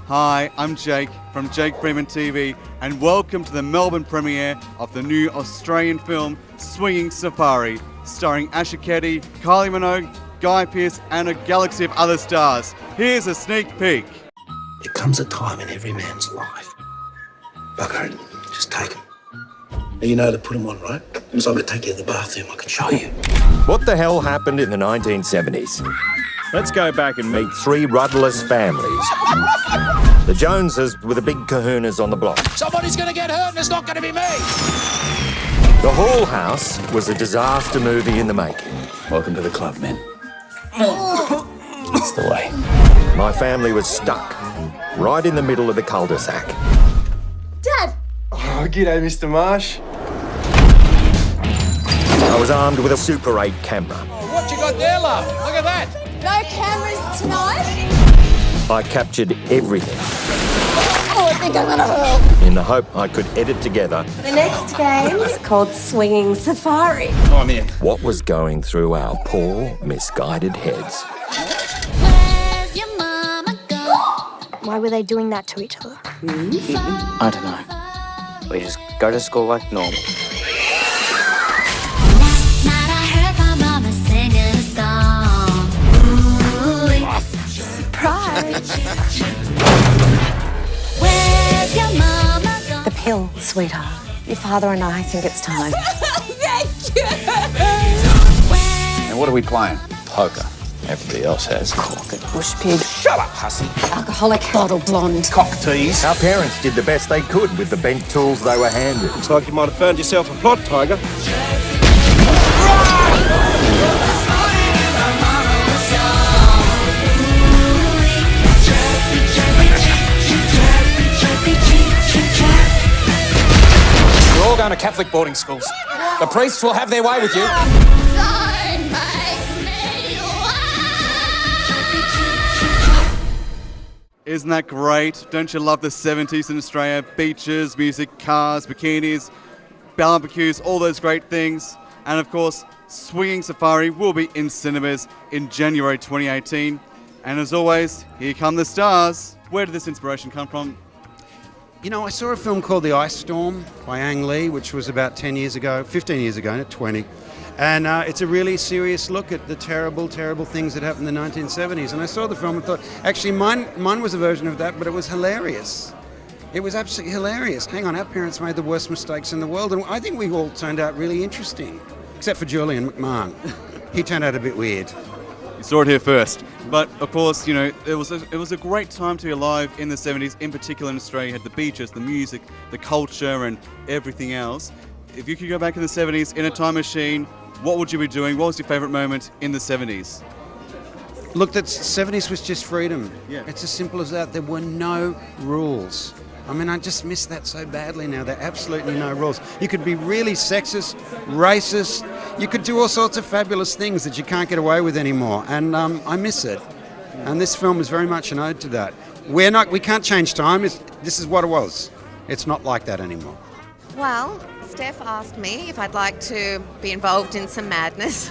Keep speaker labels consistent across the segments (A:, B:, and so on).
A: Hi, I'm Jake from Jake Freeman TV, and welcome to the Melbourne premiere of the new Australian film Swinging Safari, starring Asher Keddy, Kylie Minogue, Guy Pearce, and a galaxy of other stars. Here's a sneak peek.
B: There comes a time in every man's life. Bugger it, just take him. You know to put him on, right? So I'm going to take you to the bathroom, I can show you.
C: What the hell happened in the 1970s? Let's go back and meet three rudderless families. The Joneses were the big kahunas on the block.
D: Somebody's going to get hurt and it's not going to be me.
C: The Hall House was a disaster movie in the making.
B: Welcome to the club, men. That's the way.
C: My family was stuck right in the middle of the cul-de-sac.
E: Dad!
F: Oh, g'day, Mr. Marsh.
C: I was armed with a Super 8 camera.
D: Oh, what you got there, love? Look at that.
E: No cameras tonight?
C: I captured everything
E: Oh, I think I'm gonna hurl.
C: in the hope I could edit together
E: The next game is called Swinging Safari.
F: Oh, I'm here.
C: what was going through our poor, misguided heads.
G: Where's your mama go?
E: Why were they doing that to each other?
H: I don't know. We just go to school like normal.
G: Last night I heard my mama singing a song. Ooh,
E: Surprise!
G: where's your mama go?
E: The pill, sweetheart. Your father and I think it's time.
G: Thank you.
D: And what are we playing? Poker. Everybody else has.
E: Bush pig.
D: Shut up, hussy.
E: Alcoholic. Bottle blonde.
D: Cock tease.
C: Our parents did the best they could with the bent tools they were handed.
F: Looks like you might have found yourself a plot, Tiger.
D: We're all going to Catholic boarding schools. The priests will have their way with you.
G: Don't make me
A: Isn't that great? Don't you love the 70s in Australia? Beaches, music, cars, bikinis, barbecues, all those great things. And of course, Swinging Safari will be in cinemas in January 2018. And as always, here come the stars. Where did this inspiration come from?
I: You know, I saw a film called The Ice Storm by Ang Lee, which was about 10 years ago, 15 years ago, not 20. And it's a really serious look at the terrible, terrible things that happened in the 1970s. And I saw the film and thought, actually, mine was a version of that, but it was hilarious. It was absolutely hilarious. Hang on, our parents made the worst mistakes in the world, and I think we all turned out really interesting, except for Julian McMahon. He turned out a bit weird.
A: You saw it here first. But of course, you know, it was a great time to be alive in the 70s, in particular in Australia. You had the beaches, the music, the culture, and everything else. If you could go back in the 70s in a time machine, what would you be doing? What was your favourite moment in the 70s?
I: Look, the 70s was just freedom.
A: Yeah.
I: It's as simple as that. There were no rules. I mean, I just miss that so badly now. There are absolutely no rules. You could be really sexist, racist. You could do all sorts of fabulous things that you can't get away with anymore. And I miss it. And this film is very much an ode to that. We can't change time. This is what it was. It's not like that anymore.
J: Well, Steph asked me if I'd like to be involved in some madness,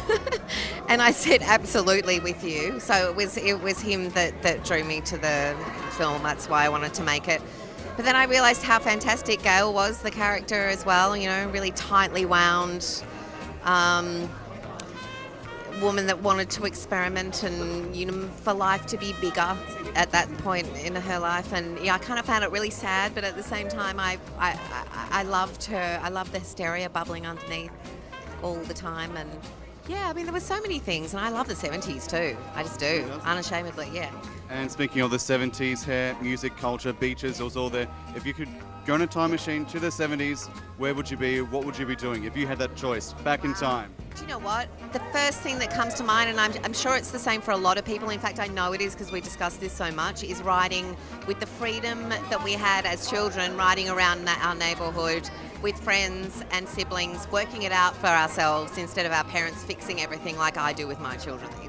J: and I said absolutely with you. So it was him that drew me to the film. That's why I wanted to make it. But then I realised how fantastic Gail was, the character as well. You know, really tightly wound woman that wanted to experiment and, you know, for life to be bigger at that point in her life. And yeah, I kind of found it really sad, but at the same time, I loved her. I loved the hysteria bubbling underneath all the time. And yeah, I mean, there were so many things, and I love the 70s too. I just do, unashamedly, yeah.
A: And speaking of the 70s, hair, music, culture, beaches, it was all there. If you could go in a time machine to the 70s, where would you be? What would you be doing if you had that choice back in time?
J: Do you know what? The first thing that comes to mind, and I'm sure it's the same for a lot of people, in fact I know it is because we discuss this so much, is riding with the freedom that we had as children, riding around our neighbourhood with friends and siblings, working it out for ourselves instead of our parents fixing everything like I do with my children these